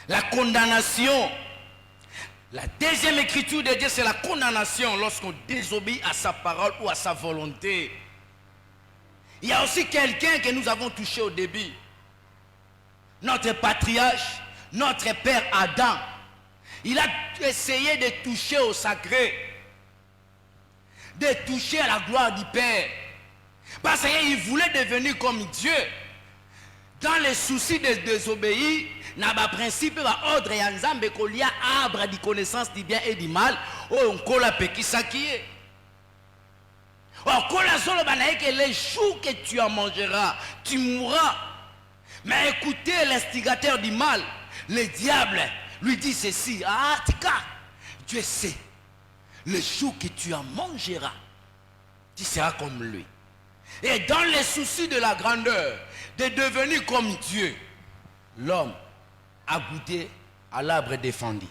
La condamnation. La deuxième écriture de Dieu, c'est la condamnation lorsqu'on désobéit à sa parole ou à sa volonté. Il y a aussi quelqu'un que nous avons touché au début. Notre patriarche, notre père Adam. Il a essayé de toucher au sacré, de toucher à la gloire du Père. Parce qu'il voulait devenir comme Dieu. Dans les soucis de désobéir, na ba principe ba ordre ya Nzambe kolia arbre de connaissance du bien et du mal, on kola pekisa qui est. Kola solo banaye que les jours que tu en mangeras, tu mourras. Mais écoutez l'instigateur du mal, le diable lui dit ceci: ah tika, Dieu sait, le jour que tu en mangeras, tu seras comme lui. Et dans les soucis de la grandeur, de devenir comme Dieu, l'homme a goûté à l'arbre défendu.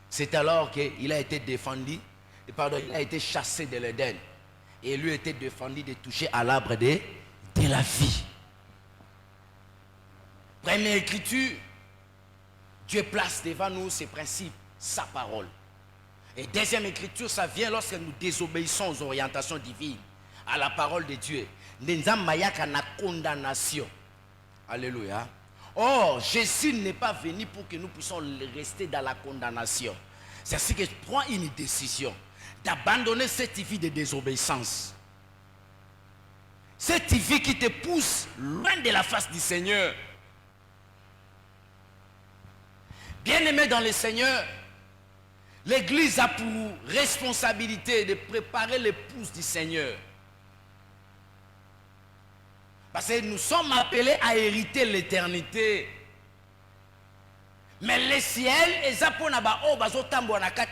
C'est alors qu'il a été défendu, il a été chassé de l'Éden. Et lui a été défendu de toucher à l'arbre de la vie. Première écriture, Dieu place devant nous ses principes, sa parole. Et deuxième écriture, ça vient lorsque nous désobéissons aux orientations divines, à la parole de Dieu. Mayaka na condamnation. Alléluia. Or, Jésus n'est pas venu pour que nous puissions rester dans la condamnation. C'est ainsi que je prends une décision d'abandonner cette vie de désobéissance. Cette vie qui te pousse loin de la face du Seigneur. Bien-aimé dans le Seigneur, l'Église a pour responsabilité de préparer l'épouse du Seigneur. Parce que nous sommes appelés à hériter l'éternité. Mais le ciel est pour na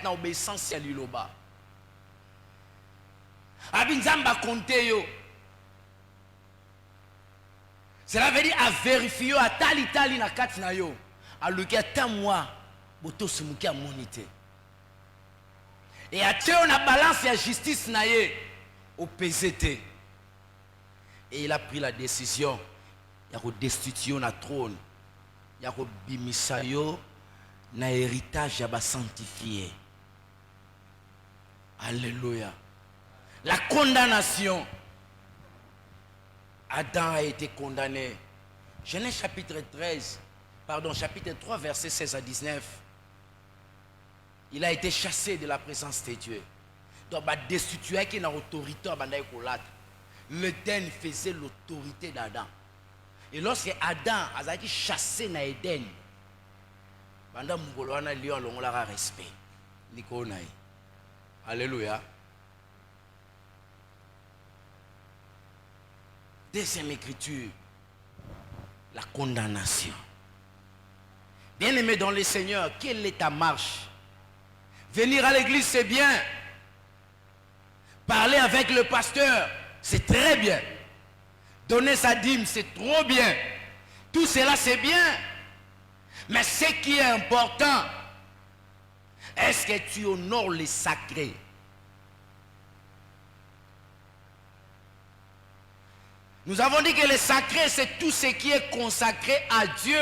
obéissance à l'Iloba. Abinzamba compter yo. Cela veut dire à vérifier à tali na kat na yo. À lukia tamwa boto simuki a monité. Et à te on a balance la justice na ye au PZT. Et il a pris la décision de destituer na trône, de bimisa yo na héritage ya ba sanctifié. Alléluia. La condamnation. Adam a été condamné. Genèse chapitre 3, versets 16 à 19. Il a été chassé de la présence de Dieu. Donc, il a destitué qui n'a autorité à Bandaï Kolat. L'Éden faisait l'autorité d'Adam. Et lorsque Adam a été chassé dans l'Éden, Banda mukolo wana lion longola respect. Nikona. Alléluia. Deuxième écriture, la condamnation. Bien-aimé dans le Seigneur, quelle est ta marche? Venir à l'église, c'est bien. Parler avec le pasteur, c'est très bien. Donner sa dîme, c'est trop bien. Tout cela, c'est bien. Mais ce qui est important, est-ce que tu honores les sacrés? Nous avons dit que le sacré, c'est tout ce qui est consacré à Dieu.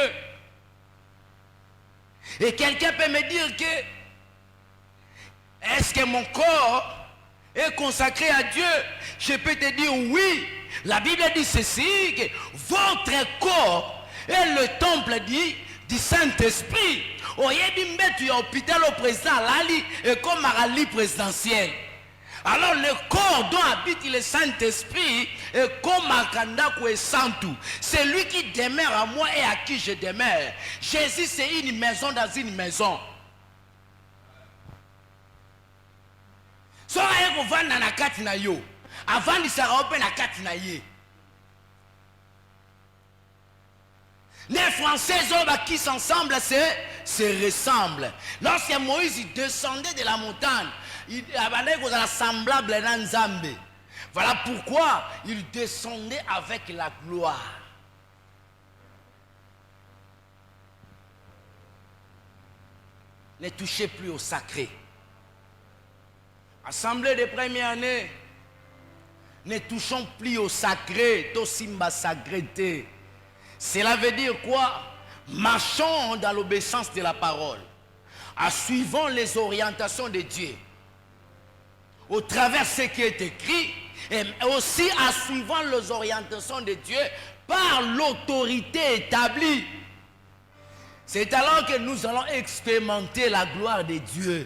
Et quelqu'un peut me dire que, est-ce que mon corps est consacré à Dieu? Je peux te dire oui. La Bible dit ceci, que votre corps est le temple du Saint-Esprit. Oyebi mbetu ya hôpital au président lali et comme à lit présidentiel. Alors le corps dont habite le Saint-Esprit est comme un kandako et santou. C'est lui qui demeure à moi et à qui je demeure. Jésus c'est une maison dans une maison. So ayeko vanda na kati na yo. Avant de sera open na kati na ye. Les Français qui s'ensemble se ressemblent. Lorsque Moïse descendait de la montagne, il avait semblable à Nzambe. Voilà pourquoi il descendait avec la gloire. Ne touchez plus au sacré. Assemblée de première année, ne touchons plus au sacré, to simba sacrété. Cela veut dire quoi? Marchons dans l'obéissance de la parole, en suivant les orientations de Dieu, au travers de ce qui est écrit, et aussi en suivant les orientations de Dieu par l'autorité établie. C'est alors que nous allons expérimenter la gloire de Dieu.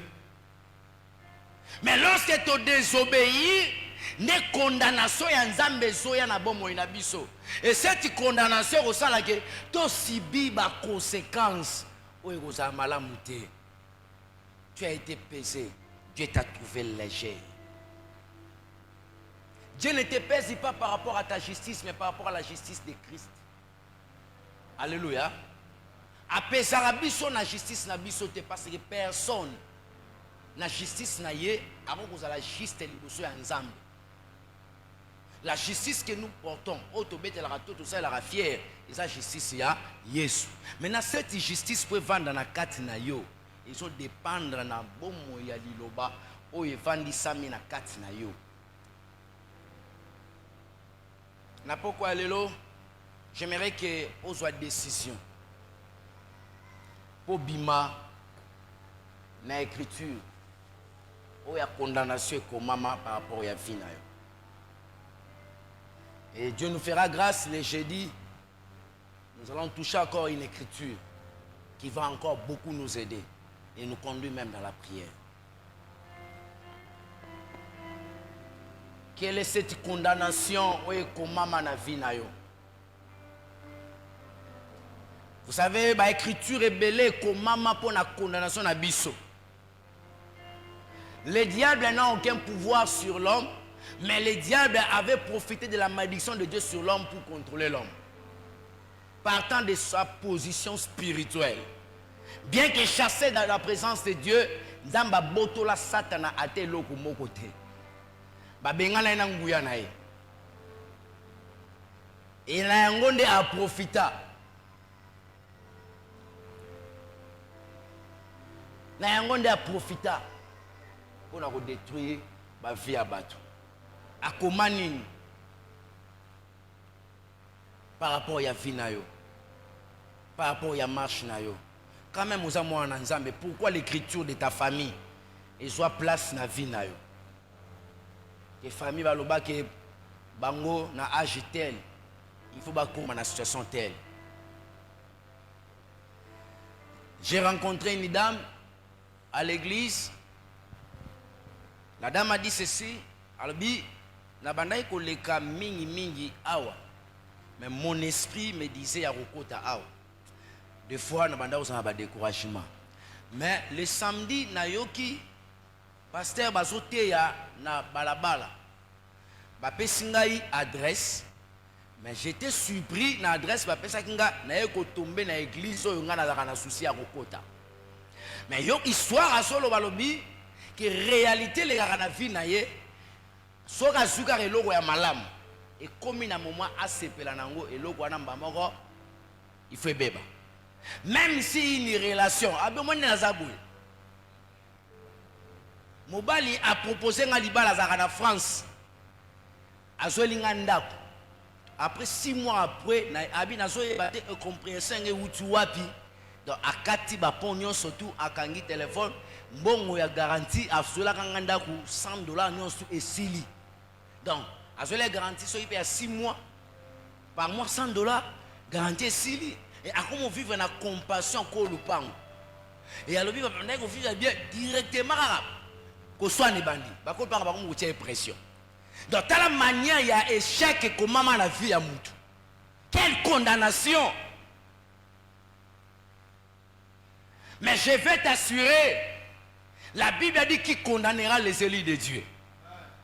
Mais lorsque tu désobéis, ne condamnation ya nzambe soya na bomo ina biso. Et cette condamnation au sala que to sibi ba conséquence oyo koza malamu te. Tu as été pesé, Dieu t'a trouvé léger. Dieu ne te pèse pas par rapport à ta justice, mais par rapport à la justice de Christ. Alléluia. Apesara biso na justice na biso te parce que personne na justice na ye avant que la juste liboso ya nzambe. La justice que nous portons, tout ça, la fière, et la justice, il y a Jésus. Maintenant, cette justice peut vendre dans la carte na yo. Ils ont dépendre na bomo ya liloba, ou ils vendent sami na carte na yo. Na pourquoi lelo, j'aimerais que vous soit décision. Pour bima na écriture, ou ya condamnation comme maman par rapport à vie na yo. Et Dieu nous fera grâce les jeudis. Nous allons toucher encore une écriture qui va encore beaucoup nous aider et nous conduire même dans la prière. Quelle est cette condamnation? Vous savez, l'écriture est belle comme maman pour la condamnation na biso. Le diable n'a aucun pouvoir sur l'homme. Mais le diable avait profité de la malédiction de Dieu sur l'homme pour contrôler l'homme. Partant de sa position spirituelle. Bien que chassé dans la présence de Dieu, Zamba botola satana ate loko mokote. Ba bengana ina nguya na ye. Et la ngonde a profita. La ngonde a profita pour la détruire ba vie à bateau. À Komani par rapport à Vinayo, par rapport à marche nayo. Quand même aux amours en Nzambe, pourquoi l'écriture de ta famille et soit place na Vinayo? Que famille va loba que bango na âge tel, il faut ba comme na situation telle. J'ai rencontré une dame à l'église. La dame a dit ceci, albi na bandai koleka mingi awa, mais mon esprit me disait à Rokota awa. Des fois na bandai osana ba découragement. Mais le samedi, nayoki, pasteur bazote ya na balabala. Bapé singaï adresse. Mais j'étais surpris na adresse bapé sakinga na yeko tomber na église oyo nga na souci à kokota. Mais yo histoire à solo balobi que réalité les gars na vie na ye soka zuka eloko ya malamu et comme na moment asepela nango eloko wana mbamoko il faut beba. Même si une relation abomone na zaboué. Mobali a proposé nga libala za na France. Azolinga ndako. Après 6 mois après, abi nazo yebate compréhension nge wutu wapi. Donc akati ba pognon surtout akangi téléphone, mbongo ya garantie asola kanganda ku $100 nyonso esili. Donc azola garantie so ipe ya 6 mois par mois $100 garantie esili et à comment vivre na compassion ko lupango. Et alobi ba ndeko vivre bien directement ko soit ne bandi. Ba ko pa ba ko mutia pression. Dans telle manière, il y a échec et comment la vie a moutu. Quelle condamnation! Mais je vais t'assurer, la Bible a dit qui condamnera les élus de Dieu.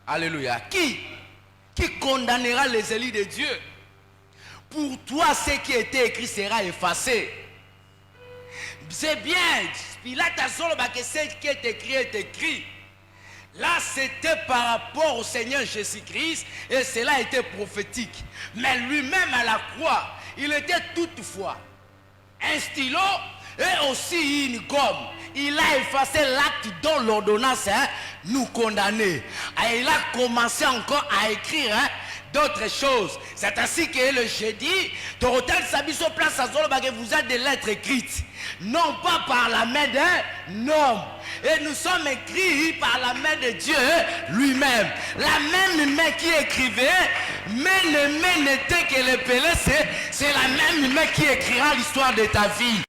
Alléluia. Qui condamnera les élus de Dieu? Pour toi, ce qui était écrit sera effacé. C'est bien. Pilate a solo que ce qui est écrit. Là, c'était par rapport au Seigneur Jésus-Christ et cela était prophétique. Mais lui-même à la croix, il était toutefois un stylo et aussi une gomme. Il a effacé l'acte dont l'ordonnance nous condamnait. Et il a commencé encore à écrire d'autres choses. C'est ainsi que le jeudi, Torotel Sabiso place à Zolo que vous avez des lettres écrites. Non pas par la main d'un homme. Et nous sommes écrits par la main de Dieu lui-même. La même main qui écrivait, mais le main n'était que le Pélé, c'est la même main qui écrira l'histoire de ta vie.